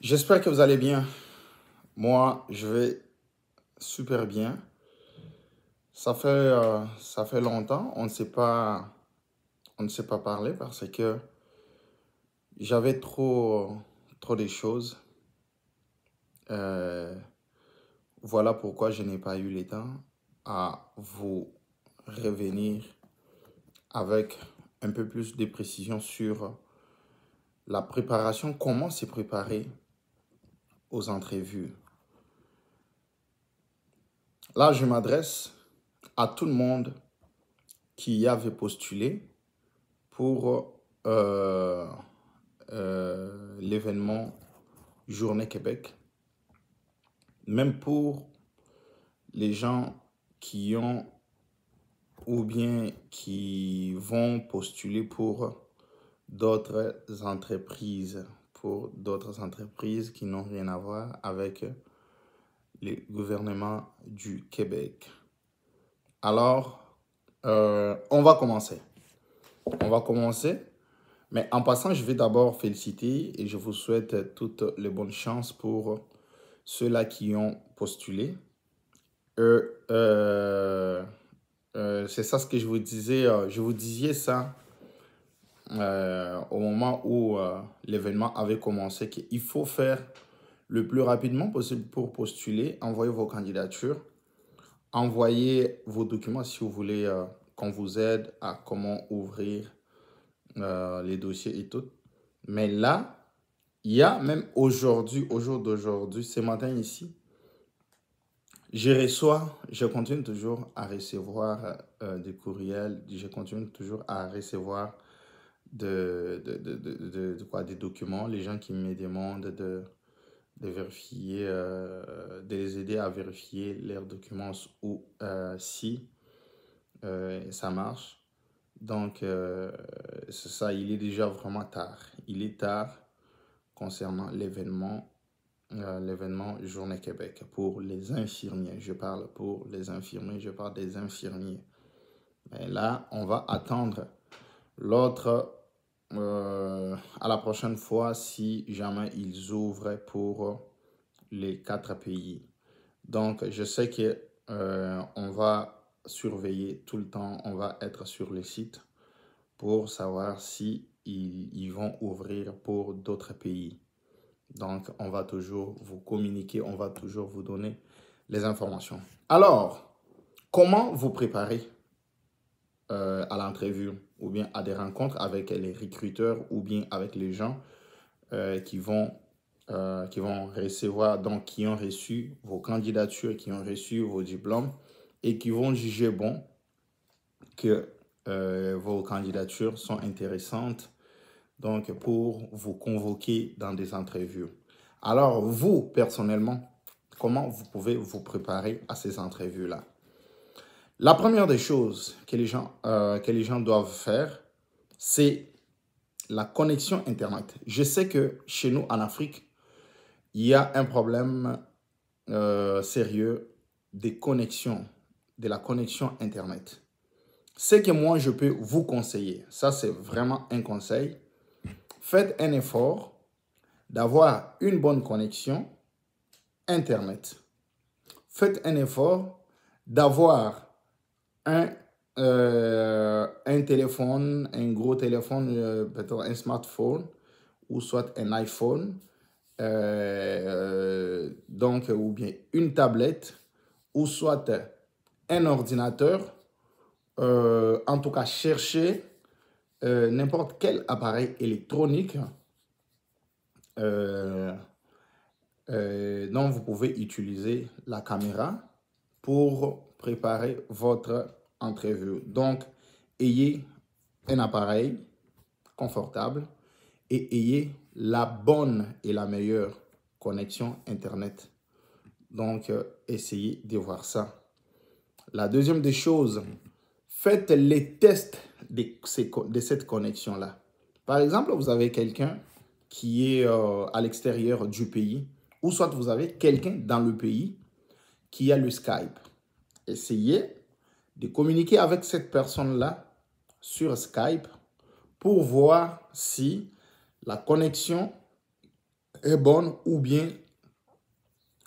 J'espère que vous allez bien. Moi, je vais super bien. Ça fait longtemps, on ne s'est pas parlé parce que j'avais trop de choses. Euh, voilà pourquoi je n'ai pas eu le temps à vous revenir avec un peu plus de précision sur la préparation, comment se préparer aux entrevues. Là, je m'adresse à tout le monde qui avait postulé pour l'événement Journée Québec, même pour les gens qui ont ou bien qui vont postuler pour d'autres entreprises qui n'ont rien à voir avec le gouvernement du Québec. Alors, on va commencer. On va commencer. Mais en passant, je vais d'abord féliciter et je vous souhaite toutes les bonnes chances pour ceux-là qui ont postulé. C'est ça ce que je vous disais. Je vous disais ça au moment où l'événement avait commencé, qu'il faut faire le plus rapidement possible pour postuler, envoyer vos candidatures, envoyer vos documents si vous voulez qu'on vous aide à comment ouvrir les dossiers et tout. Mais là, il y a même aujourd'hui, au jour d'aujourd'hui, ce matin ici, je continue toujours à recevoir des courriels, je continue toujours à recevoir des documents, les gens qui me demandent de vérifier, de les aider à vérifier leurs documents ou si ça marche. Donc, c'est ça, il est déjà vraiment tard. Il est tard concernant l'événement Journée Québec pour les infirmiers. Je parle pour les infirmiers, je parle des infirmiers. Mais là, on va attendre l'autre à la prochaine fois si jamais ils ouvrent pour les 4 pays. Donc, je sais que on va surveiller tout le temps, on va être sur les sites pour savoir si ils vont ouvrir pour d'autres pays. Donc, on va toujours vous communiquer, on va toujours vous donner les informations. Alors, comment vous préparer à l'entrevue ou bien à des rencontres avec les recruteurs ou bien avec les gens qui vont recevoir, donc qui ont reçu vos candidatures, qui ont reçu vos diplômes et qui vont juger bon que vos candidatures sont intéressantes donc pour vous convoquer dans des entrevues. Alors, vous, personnellement, comment vous pouvez vous préparer à ces entrevues-là? La première des choses que les gens doivent faire, c'est la connexion Internet. Je sais que chez nous, en Afrique, il y a un problème sérieux des connexions, de la connexion Internet. Ce que moi, je peux vous conseiller, ça c'est vraiment un conseil, faites un effort d'avoir une bonne connexion Internet. Faites un effort d'avoir un téléphone, un gros téléphone, peut-être un smartphone ou soit un iPhone, donc, ou bien une tablette ou soit un ordinateur. En tout cas, cherchez n'importe quel appareil électronique dont vous pouvez utiliser la caméra pour préparer votre entrevue. Donc, ayez un appareil confortable et ayez la bonne et la meilleure connexion Internet. Donc, essayez de voir ça. La deuxième des choses, faites les tests de cette connexion-là. Par exemple, vous avez quelqu'un qui est à l'extérieur du pays, ou soit vous avez quelqu'un dans le pays qui a le Skype. Essayez de communiquer avec cette personne-là sur Skype pour voir si la connexion est bonne ou bien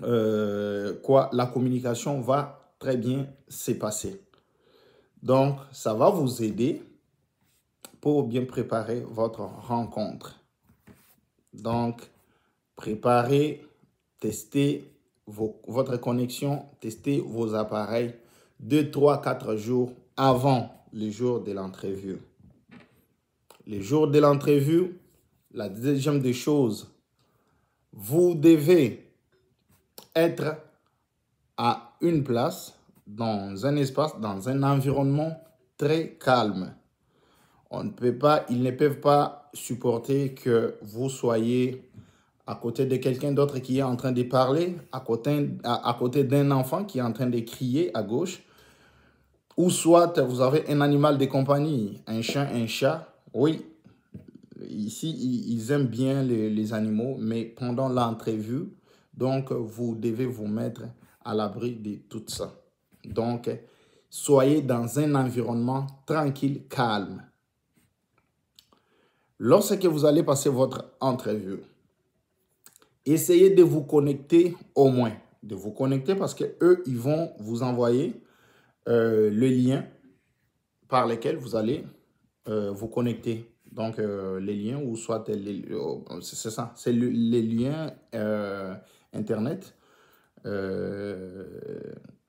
la communication va très bien se passer. Donc, ça va vous aider pour bien préparer votre rencontre. Donc, préparez, testez votre connexion, testez vos appareils 2, 3, 4 jours avant le jour de l'entrevue. Le jour de l'entrevue, la deuxième des choses, vous devez être à une place, dans un espace, dans un environnement très calme. Ils ne peuvent pas supporter que vous soyez à côté de quelqu'un d'autre qui est en train de parler, à côté d'un enfant qui est en train de crier à gauche, ou soit vous avez un animal de compagnie, un chien, un chat. Oui, ici, ils aiment bien les animaux, mais pendant l'entrevue, donc vous devez vous mettre à l'abri de tout ça. Donc, soyez dans un environnement tranquille, calme. Lorsque vous allez passer votre entrevue, essayez de vous connecter au moins. De vous connecter parce qu'eux, ils vont vous envoyer le lien par lequel vous allez vous connecter. Donc, les liens ou soit c'est ça, c'est les liens Internet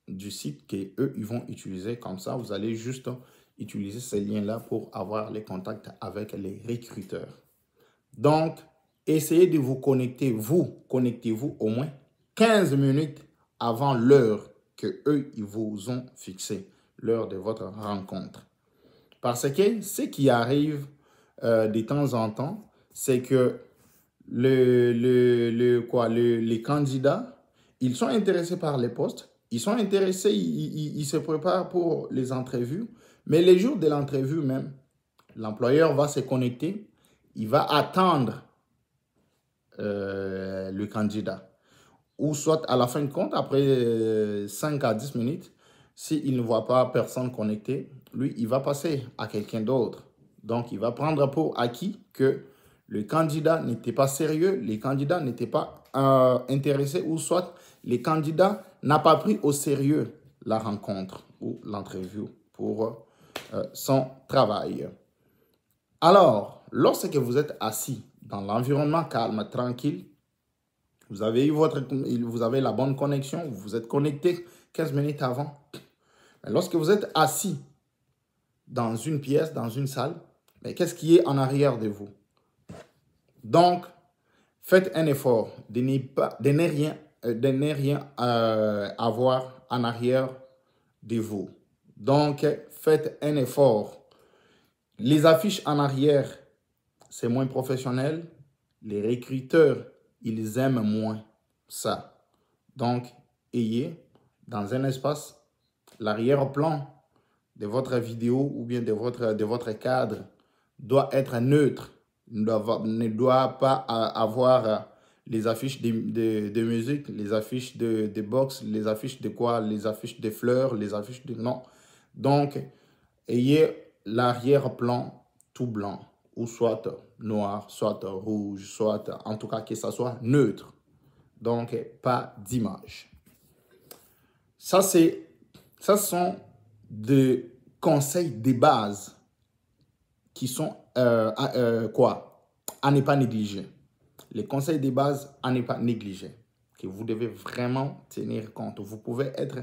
du site qu'eux, ils vont utiliser. Comme ça, vous allez juste utiliser ces liens-là pour avoir les contacts avec les recruteurs. Donc, essayez de vous connecter. Connectez-vous au moins 15 minutes avant l'heure que eux, ils vous ont fixé, l'heure de votre rencontre. Parce que ce qui arrive de temps en temps, c'est que les candidats, ils sont intéressés par les postes, ils sont intéressés, ils se préparent pour les entrevues, mais les jours de l'entrevue même, l'employeur va se connecter, il va attendre le candidat. Ou soit à la fin de compte, après 5 à 10 minutes, s'il ne voit pas personne connectée, lui, il va passer à quelqu'un d'autre. Donc, il va prendre pour acquis que le candidat n'était pas sérieux, les candidats n'étaient pas intéressés, ou soit les candidats n'ont pas pris au sérieux la rencontre ou l'entrevue pour son travail. Alors, lorsque vous êtes assis dans l'environnement calme, tranquille, vous avez la bonne connexion, vous vous êtes connecté 15 minutes avant. Mais lorsque vous êtes assis dans une pièce, dans une salle, mais qu'est-ce qui est en arrière de vous? Donc, faites un effort de ne rien avoir en arrière de vous. Donc, faites un effort. Les affiches en arrière, c'est moins professionnel. Les recruteurs, ils aiment moins ça. Donc, ayez dans un espace l'arrière-plan de votre vidéo ou bien de votre cadre doit être neutre. Ne doit pas avoir les affiches de musique, les affiches de boxe, les affiches de quoi, les affiches de fleurs, les affiches de... Non. Donc, ayez l'arrière-plan tout blanc, ou soit noir, soit rouge, soit en tout cas que ça soit neutre. Donc, pas d'image. Ça, ce sont des conseils de base qui sont à ne pas négliger. Les conseils de base à ne pas négliger, que vous devez vraiment tenir compte. Vous pouvez être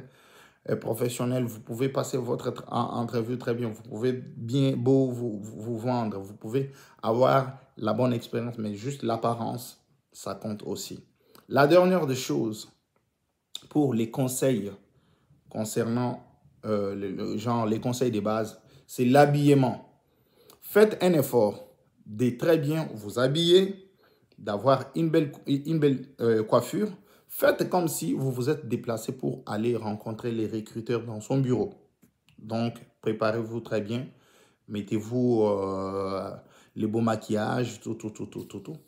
professionnel, vous pouvez passer votre entrevue très bien, vous pouvez bien beau vous vendre, vous pouvez avoir la bonne expérience, mais juste l'apparence, ça compte aussi. La dernière des choses pour les conseils concernant les conseils de base, c'est l'habillement. Faites un effort de très bien vous habiller, d'avoir une belle coiffure. Faites comme si vous vous êtes déplacé pour aller rencontrer les recruteurs dans son bureau. Donc, préparez-vous très bien. Mettez-vous les beaux maquillages, tout.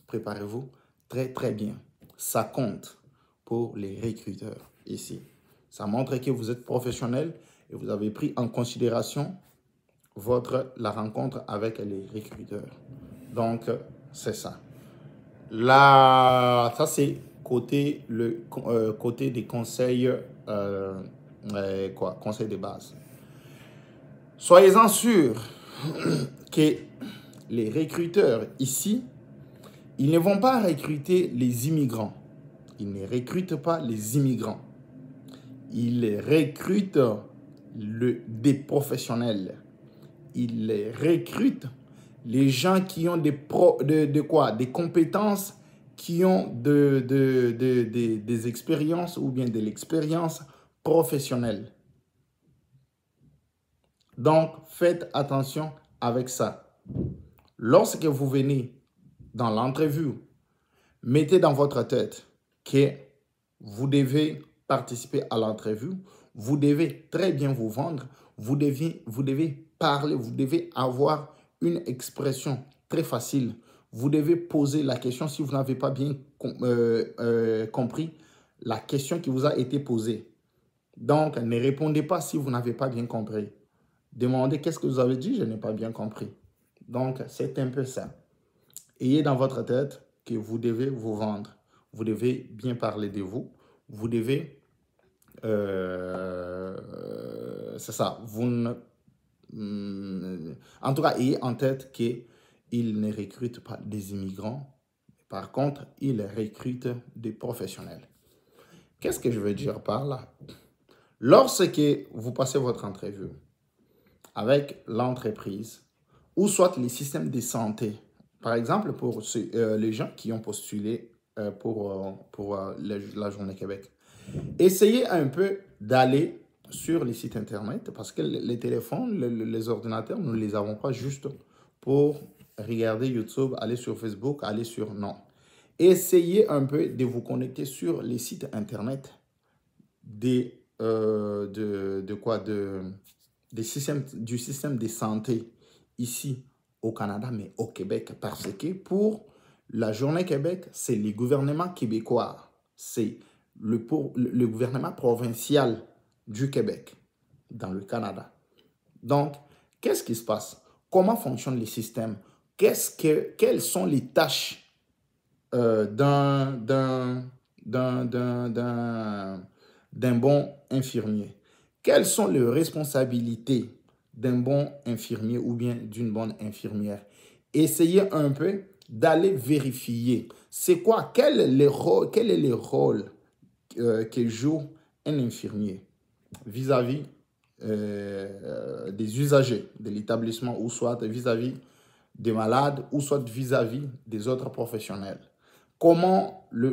Préparez-vous très, très bien. Ça compte pour les recruteurs ici. Ça montre que vous êtes professionnel et vous avez pris en considération la rencontre avec les recruteurs. Donc, c'est ça. Là, ça c'est côté, côté des conseils, conseils de base. Soyez-en sûrs que les recruteurs ici, ils ne vont pas recruter les immigrants. Ils ne recrutent pas les immigrants. Ils recrutent des professionnels. Ils recrutent les gens qui ont des compétences, qui ont des expériences ou bien de l'expérience professionnelle. Donc, faites attention avec ça. Lorsque vous venez dans l'entrevue, mettez dans votre tête que vous devez participer à l'entrevue, vous devez très bien vous vendre, vous devez parler, vous devez avoir une expression très facile. Vous devez poser la question si vous n'avez pas bien compris la question qui vous a été posée. Donc, ne répondez pas si vous n'avez pas bien compris. Demandez qu'est-ce que vous avez dit, je n'ai pas bien compris. Donc, c'est un peu ça. Ayez dans votre tête que vous devez vous vendre. Vous devez bien parler de vous. Vous devez... c'est ça. En tout cas, ayez en tête qu'ils ne recrutent pas des immigrants. Par contre, ils recrutent des professionnels. Qu'est-ce que je veux dire par là? Lorsque vous passez votre entrevue avec l'entreprise ou soit les systèmes de santé, par exemple pour les gens qui ont postulé pour la Journée Québec, essayez un peu d'aller sur les sites internet parce que les téléphones, les ordinateurs, nous ne les avons pas juste pour regarder YouTube, aller sur Facebook, aller sur... Non. Essayez un peu de vous connecter sur les sites internet du système de santé ici au Canada, mais au Québec, parce que pour la Journée Québec, c'est le gouvernement québécois, c'est le gouvernement provincial du Québec dans le Canada. Donc, qu'est-ce qui se passe? Comment fonctionnent les systèmes? Quelles sont les tâches d'un bon infirmier? Quelles sont les responsabilités d'un bon infirmier ou bien d'une bonne infirmière? Essayez un peu d'aller vérifier. C'est quoi? Quel est le rôle que joue un infirmier vis-à-vis des usagers de l'établissement ou soit vis-à-vis des malades ou soit vis-à-vis des autres professionnels? Comment un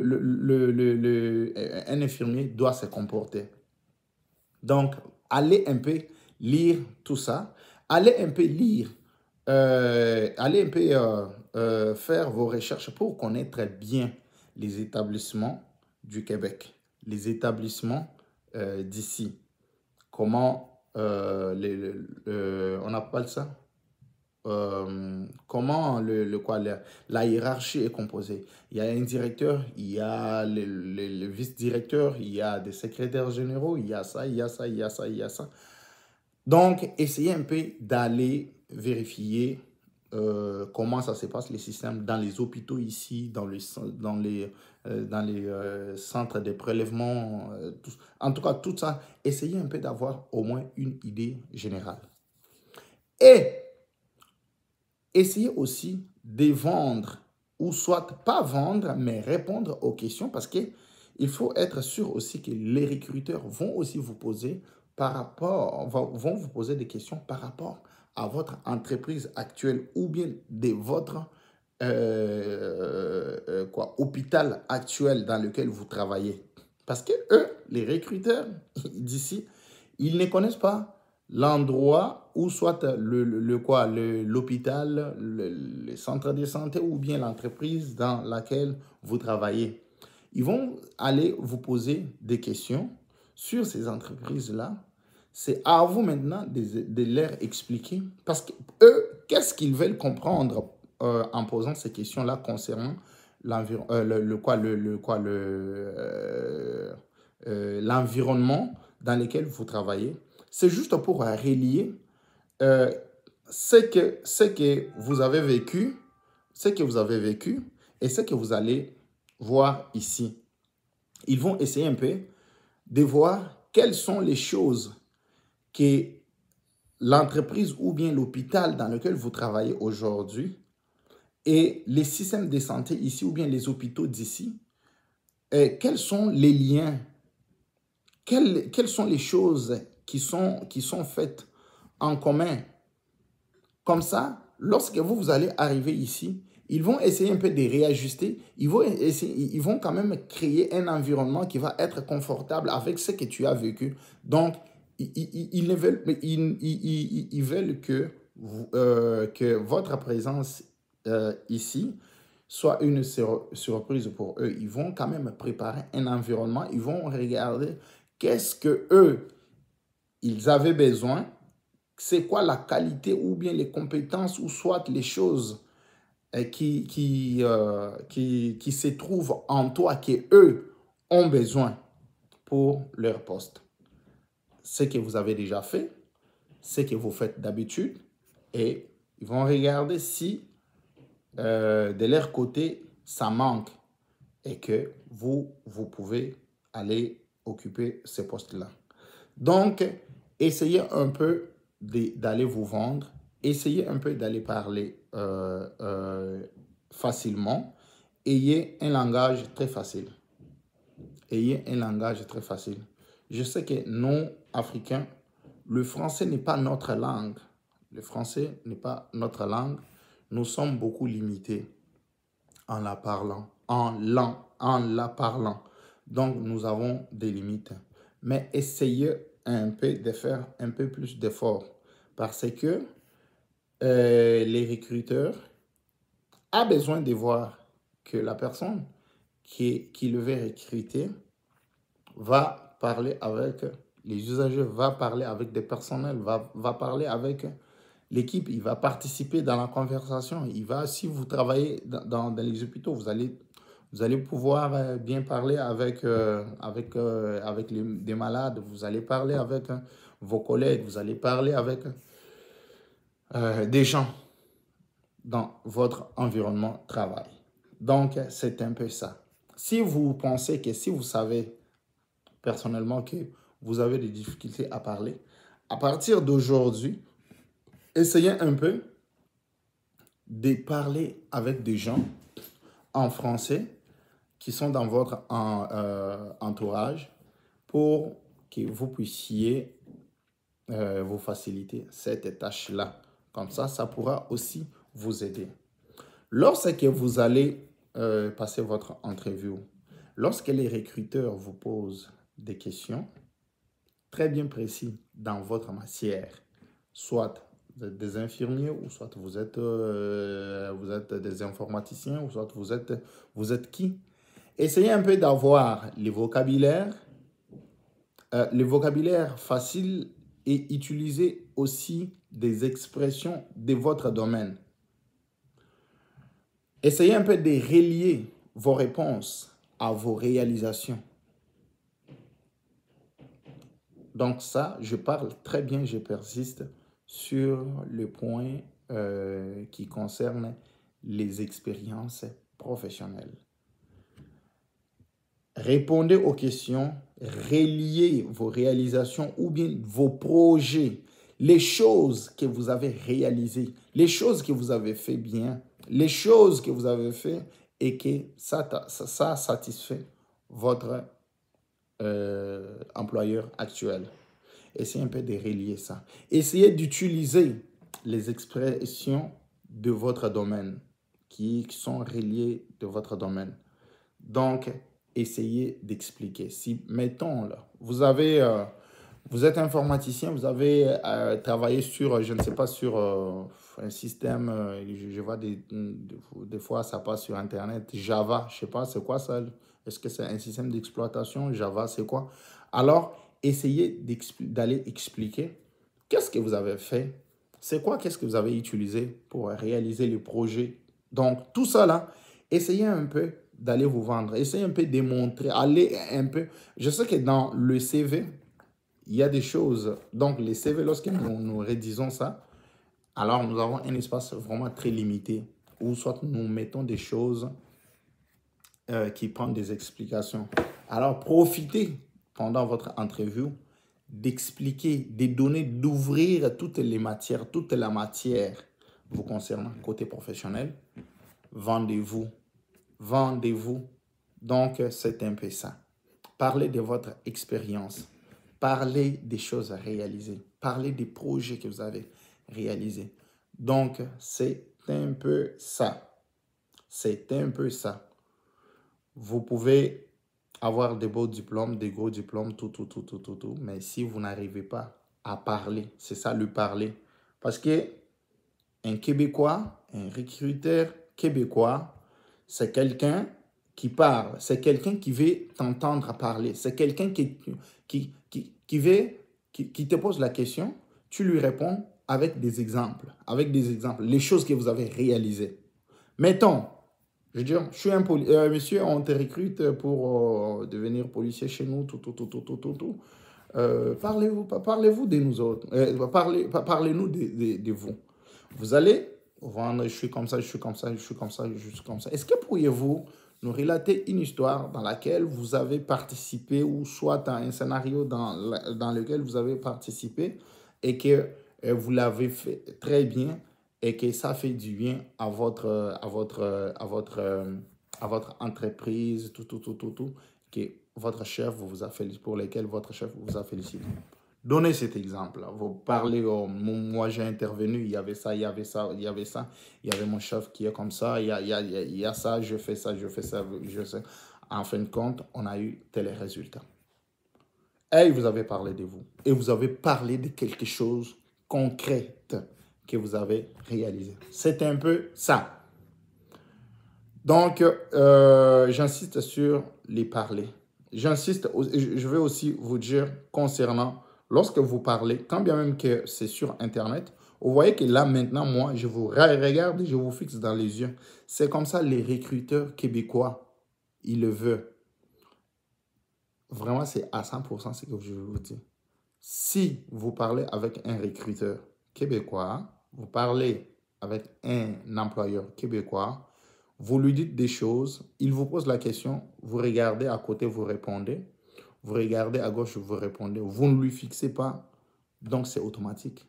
infirmier doit se comporter? Donc, allez un peu lire tout ça. Allez un peu lire, allez un peu faire vos recherches pour connaître bien les établissements du Québec, les établissements d'ici. Comment on appelle ça? Comment la hiérarchie est composée. Il y a un directeur, il y a le vice-directeur, il y a des secrétaires généraux, il y a ça, il y a ça, il y a ça, il y a ça. Donc, essayez un peu d'aller vérifier comment ça se passe, les systèmes dans les hôpitaux ici, dans les centres de prélèvement. En tout cas, tout ça, essayez un peu d'avoir au moins une idée générale. Et essayez aussi de vendre, ou soit pas vendre, mais répondre aux questions parce qu'il faut être sûr aussi que les recruteurs vont aussi vous poser vont vous poser des questions par rapport à votre entreprise actuelle ou bien de votre hôpital actuel dans lequel vous travaillez. Parce que eux, les recruteurs d'ici, ils ne connaissent pas l'endroit où soit l'hôpital, le centre de santé ou bien l'entreprise dans laquelle vous travaillez. Ils vont aller vous poser des questions sur ces entreprises-là. C'est à vous maintenant de leur expliquer parce que eux, qu'est-ce qu'ils veulent comprendre en posant ces questions-là concernant l'environnement dans lequel vous travaillez. C'est juste pour relier ce que vous avez vécu Et ce que vous allez voir ici, ils vont essayer un peu de voir quelles sont les choses que l'entreprise ou bien l'hôpital dans lequel vous travaillez aujourd'hui et les systèmes de santé ici ou bien les hôpitaux d'ici, quels sont les liens, quelles sont les choses qui sont faites en commun. Comme ça, lorsque vous allez arriver ici, ils vont essayer un peu de réajuster. Ils vont quand même créer un environnement qui va être confortable avec ce que tu as vécu. Donc, ils veulent que votre présence ici soit une surprise pour eux. Ils vont quand même préparer un environnement. Ils vont regarder qu'est-ce que eux ils avaient besoin, c'est quoi la qualité ou bien les compétences ou soit les choses qui se trouvent en toi, qu'eux ont besoin pour leur poste. Ce que vous avez déjà fait, ce que vous faites d'habitude, et ils vont regarder si de leur côté, ça manque et que vous pouvez aller occuper ce poste-là. Donc, essayez un peu d'aller vous vendre, essayez un peu d'aller parler facilement, ayez un langage très facile. Ayez un langage très facile. Je sais que nous, Africains, le français n'est pas notre langue. Le français n'est pas notre langue. Nous sommes beaucoup limités en la parlant, en la parlant. Donc, nous avons des limites. Mais essayez un peu de faire un peu plus d'efforts parce que les recruteurs ont besoin de voir que la personne qui le veut recruter va parler avec les usagers, va parler avec des personnels, va parler avec l'équipe, il va participer dans la conversation. Si vous travaillez dans les hôpitaux, vous allez pouvoir bien parler avec des malades, vous allez parler avec vos collègues, vous allez parler avec des gens dans votre environnement de travail. Donc, c'est un peu ça. Si vous pensez que si vous savez personnellement que vous avez des difficultés à parler, à partir d'aujourd'hui, essayez un peu de parler avec des gens en français qui sont dans votre entourage pour que vous puissiez vous faciliter cette tâche-là. Comme ça pourra aussi vous aider. Lorsque vous allez passer votre interview, lorsque les recruteurs vous posent des questions très bien précises dans votre matière, soit des infirmiers, ou soit vous êtes des informaticiens, ou soit vous êtes qui? Essayez un peu d'avoir le vocabulaire facile et utilisez aussi des expressions de votre domaine. Essayez un peu de relier vos réponses à vos réalisations. Donc ça, je parle très bien, je persiste sur le point qui concerne les expériences professionnelles. Répondez aux questions, reliez vos réalisations ou bien vos projets, les choses que vous avez réalisées, les choses que vous avez fait bien, les choses que vous avez fait et que ça satisfait votre employeur actuel. Essayez un peu de relier ça. Essayez d'utiliser les expressions de votre domaine qui sont reliées de votre domaine. Donc, essayez d'expliquer. Si, mettons, là, vous êtes informaticien, vous avez travaillé sur, je ne sais pas, sur un système, je vois des fois ça passe sur Internet, Java, je ne sais pas, c'est quoi ça? Est-ce que c'est un système d'exploitation? Java, c'est quoi? Alors, essayez d'aller expliquer qu'est-ce que vous avez fait, c'est quoi, qu'est-ce que vous avez utilisé pour réaliser le projet. Donc, tout ça là, essayez un peu d'aller vous vendre, essayez un peu de démontrer, allez un peu. Je sais que dans le CV, il y a des choses. Donc, les CV, lorsque nous rédigeons ça, alors nous avons un espace vraiment très limité où soit nous mettons des choses qui prend des explications. Alors, profitez pendant votre interview d'expliquer, de donner, d'ouvrir toutes les matières, toute la matière vous concernant côté professionnel. Vendez-vous, vendez-vous. Donc, c'est un peu ça. Parlez de votre expérience. Parlez des choses réalisées. Parlez des projets que vous avez réalisés. Donc, c'est un peu ça. C'est un peu ça. Vous pouvez avoir des beaux diplômes, des gros diplômes, tout. Mais si vous n'arrivez pas à parler, c'est ça le parler. Parce que un Québécois, un recruteur québécois, c'est quelqu'un qui parle, c'est quelqu'un qui veut t'entendre parler, c'est quelqu'un qui te pose la question, tu lui réponds avec des exemples, les choses que vous avez réalisées. Mettons, je veux dire, je suis un monsieur, on te recrute pour devenir policier chez nous, tout. Parlez-vous de nous autres, parlez-nous de vous. Vous allez vendre, je suis comme ça, je suis comme ça, je suis comme ça, je suis comme ça. Est-ce que pourriez-vous nous relater une histoire dans laquelle vous avez participé ou soit dans un scénario dans lequel vous avez participé et que vous l'avez fait très bien et que ça fait du bien à votre entreprise, tout, que votre chef vous a félicité, pour lesquels votre chef vous a félicité. Donnez cet exemple. Vous parlez, oh, moi j'ai intervenu, il y avait ça, il y avait ça, il y avait ça, il y avait mon chef qui est comme ça, il y a ça, je fais ça, je sais. En fin de compte, on a eu tel résultat. Et vous avez parlé de vous. Et vous avez parlé de quelque chose concret que vous avez réalisé. C'est un peu ça. Donc, j'insiste sur les parler. Je vais aussi vous dire concernant, lorsque vous parlez, quand bien même que c'est sur Internet, vous voyez que là, maintenant, moi, je vous regarde et je vous fixe dans les yeux. C'est comme ça les recruteurs québécois, ils le veulent. Vraiment, c'est à 100% ce que je vous dis. Si vous parlez avec un recruteur québécois, vous parlez avec un employeur québécois, vous lui dites des choses, il vous pose la question, vous regardez à côté, vous répondez, vous regardez à gauche, vous répondez, vous ne lui fixez pas, donc c'est automatique.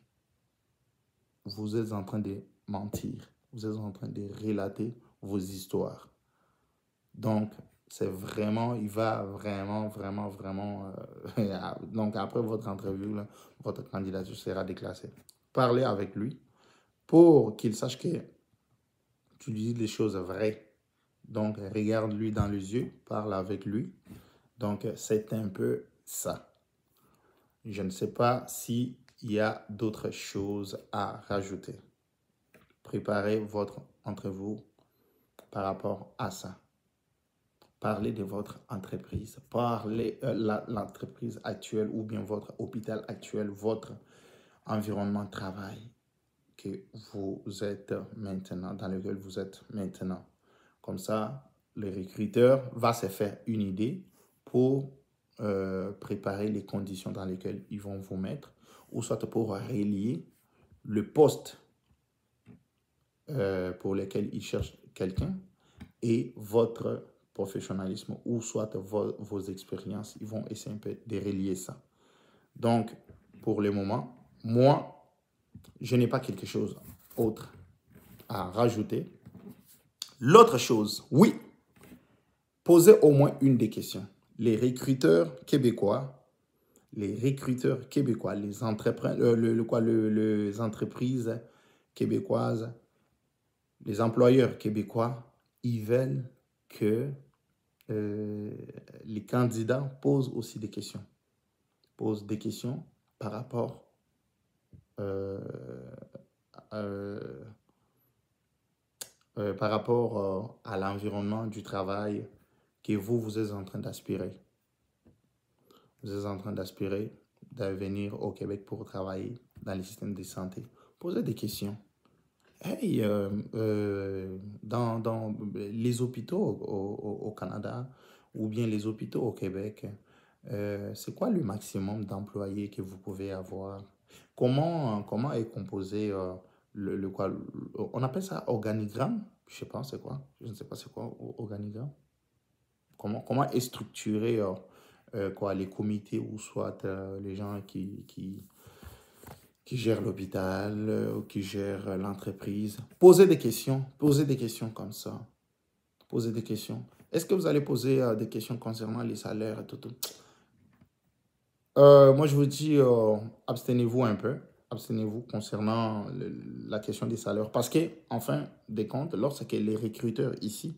Vous êtes en train de mentir, vous êtes en train de relater vos histoires. Donc, c'est vraiment, il va vraiment. Donc, après votre interview, là, votre candidature sera déclassée. Parlez avec lui pour qu'il sache que tu lui dis les choses vraies. Donc, regarde-lui dans les yeux, parle avec lui. Donc, c'est un peu ça. Je ne sais pas s'il y a d'autres choses à rajouter. Préparez votre entrevue par rapport à ça. Parlez de votre entreprise, parlez l'entreprise actuelle ou bien votre hôpital actuel, votre environnement de travail que vous êtes maintenant, dans lequel vous êtes maintenant. Comme ça, le recruteur va se faire une idée pour préparer les conditions dans lesquelles ils vont vous mettre, ou soit pour relier le poste pour lequel ils cherchent quelqu'un et votre professionnalisme ou soit vos expériences. Ils vont essayer un peu de relier ça. Donc, pour le moment, moi, je n'ai pas quelque chose autre à rajouter. L'autre chose, oui, posez au moins une des questions. Les recruteurs québécois, les entrepreneurs, les entreprises québécoises, les employeurs québécois, ils veulent que les candidats posent aussi des questions. Posent des questions par rapport à l'environnement du travail que vous êtes en train d'aspirer. Vous êtes en train d'aspirer de venir au Québec pour travailler dans le système de santé. Posez des questions. Hey, dans les hôpitaux au Canada ou bien les hôpitaux au Québec, c'est quoi le maximum d'employés que vous pouvez avoir? Comment est composé on appelle ça organigramme? Je sais pas, c'est quoi? Je ne sais pas c'est quoi organigramme. comment est structuré quoi, les comités ou soit les gens qui gèrent l'hôpital ou qui gèrent l'entreprise. Posez des questions comme ça. Posez des questions. Est-ce que vous allez poser des questions concernant les salaires et tout? Moi, je vous dis, abstenez-vous un peu. Abstenez-vous concernant la question des salaires. Parce que, en fin des comptes, lorsque les recruteurs ici,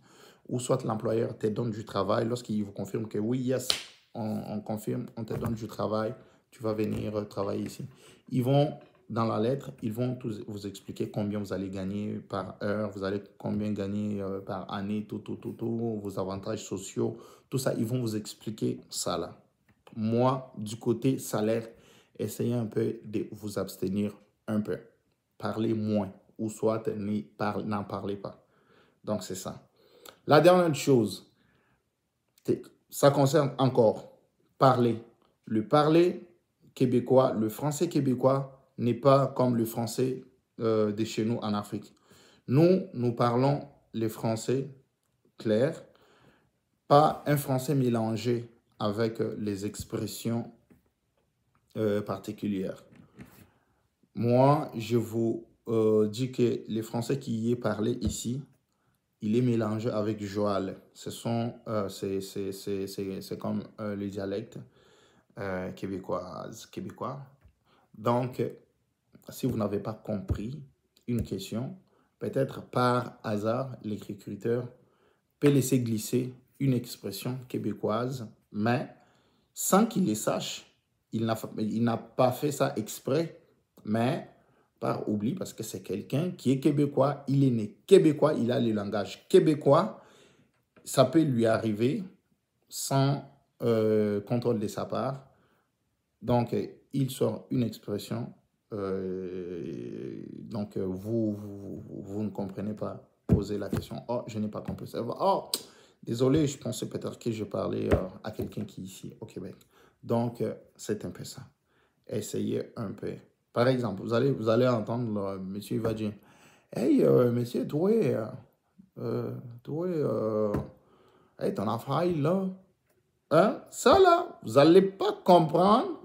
ou soit l'employeur te donne du travail, lorsqu'il vous confirme que oui, yes, on confirme, on te donne du travail, tu vas venir travailler ici. Ils vont, dans la lettre, ils vont tous vous expliquer combien vous allez gagner par heure, vous allez combien gagner par année, tout, vos avantages sociaux, tout ça, ils vont vous expliquer ça là. Moi, du côté salaire, essayez un peu de vous abstenir un peu. Parlez moins ou soit n'en parlez pas. Donc, c'est ça. La dernière chose, ça concerne encore parler. Le parler québécois, le français québécois n'est pas comme le français de chez nous en Afrique. Nous parlons les français clairs, pas un français mélangé avec les expressions particulières. Moi, je vous dis que les français qui y est parlé ici, il est mélangé avec Joal. C'est comme les dialectes québécois. Donc, si vous n'avez pas compris une question, peut-être par hasard, l'écriture peut laisser glisser une expression québécoise, mais sans qu'il le sache, il n'a pas fait ça exprès, mais par oubli, parce que c'est quelqu'un qui est québécois, il est né québécois, il a le langage québécois, ça peut lui arriver sans contrôle de sa part. Donc, il sort une expression, donc vous ne comprenez pas, posez la question, oh, je n'ai pas compris ça. Oh, désolé, je pensais peut-être que je parlais à quelqu'un qui est ici au Québec. Donc, c'est un peu ça. Essayez un peu. Par exemple, vous allez entendre, monsieur il va dire, hey, monsieur, toi, hey, ton affaire là, hein, ça là, vous n'allez pas comprendre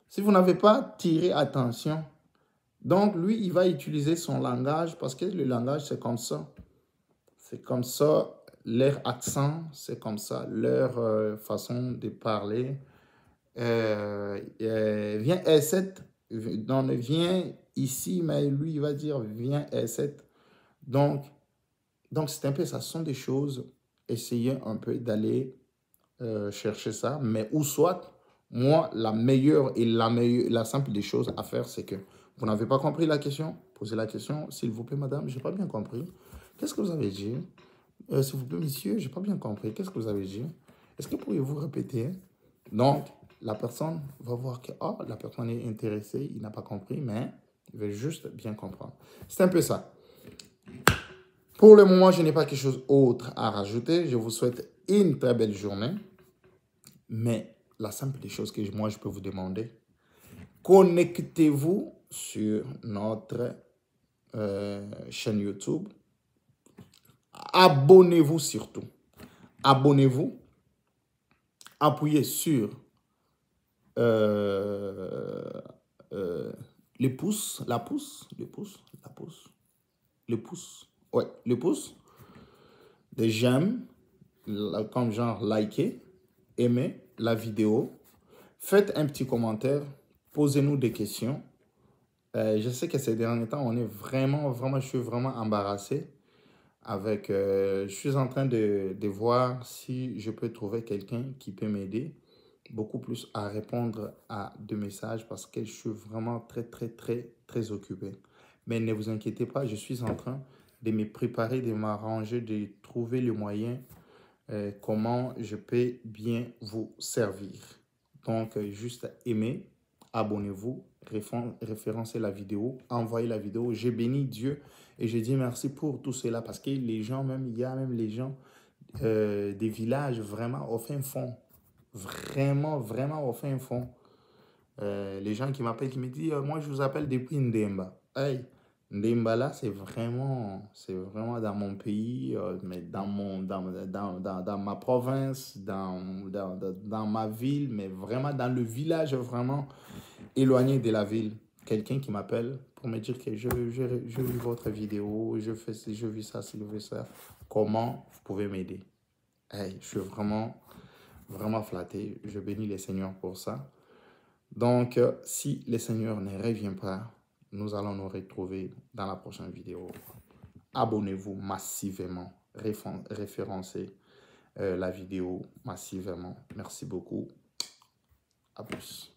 si vous n'avez pas tiré attention. Donc, lui, il va utiliser son langage parce que le langage, c'est comme ça. C'est comme ça, leur accent, c'est comme ça, leur façon de parler. Viens R7, donc viens ici, mais lui, il va dire viens R7. Donc c'est un peu ça. Ce sont des choses, essayez un peu d'aller chercher ça, mais ou soit, moi, la meilleure et la simple des choses à faire, c'est que vous n'avez pas compris la question, posez la question, s'il vous plaît, madame, je n'ai pas bien compris. Qu'est-ce que vous avez dit? S'il vous plaît, monsieur, je n'ai pas bien compris. Qu'est-ce que vous avez dit? Est-ce que pourriez-vous répéter? Donc, la personne va voir que oh, la personne est intéressée, il n'a pas compris, mais il veut juste bien comprendre. C'est un peu ça. Pour le moment, je n'ai pas quelque chose d'autre à rajouter. Je vous souhaite une très belle journée. Mais la simple des choses que moi, je peux vous demander, connectez-vous sur notre chaîne YouTube. Abonnez-vous surtout. Abonnez-vous. Appuyez sur les pouces, ouais, le pouce, des j'aime, comme genre liker, aimer la vidéo, faites un petit commentaire, posez-nous des questions. Je sais que ces derniers temps, on est vraiment, je suis vraiment embarrassé avec, je suis en train de voir si je peux trouver quelqu'un qui peut m'aider beaucoup plus à répondre à des messages parce que je suis vraiment très occupé. Mais ne vous inquiétez pas, je suis en train de me préparer, de m'arranger, de trouver le moyen comment je peux bien vous servir. Donc, juste aimer, abonnez-vous, référencez la vidéo, envoyez la vidéo. J'ai béni Dieu et je dis merci pour tout cela parce que les gens, il y a même les gens des villages vraiment au fin fond. Vraiment au fin fond. Les gens qui m'appellent, qui me disent, moi je vous appelle depuis Ndemba. Hey, Ndembala, c'est vraiment dans mon pays, mais dans ma province, dans ma ville, mais vraiment dans le village, vraiment éloigné de la ville. Quelqu'un qui m'appelle pour me dire que je vu votre vidéo, je fais ci, je vis ça, je vis ça. Comment vous pouvez m'aider? Hey, je suis vraiment flatté. Je bénis les seigneurs pour ça. Donc, si le Seigneur ne revient pas, nous allons nous retrouver dans la prochaine vidéo. Abonnez-vous massivement, référencez la vidéo massivement. Merci beaucoup. À plus.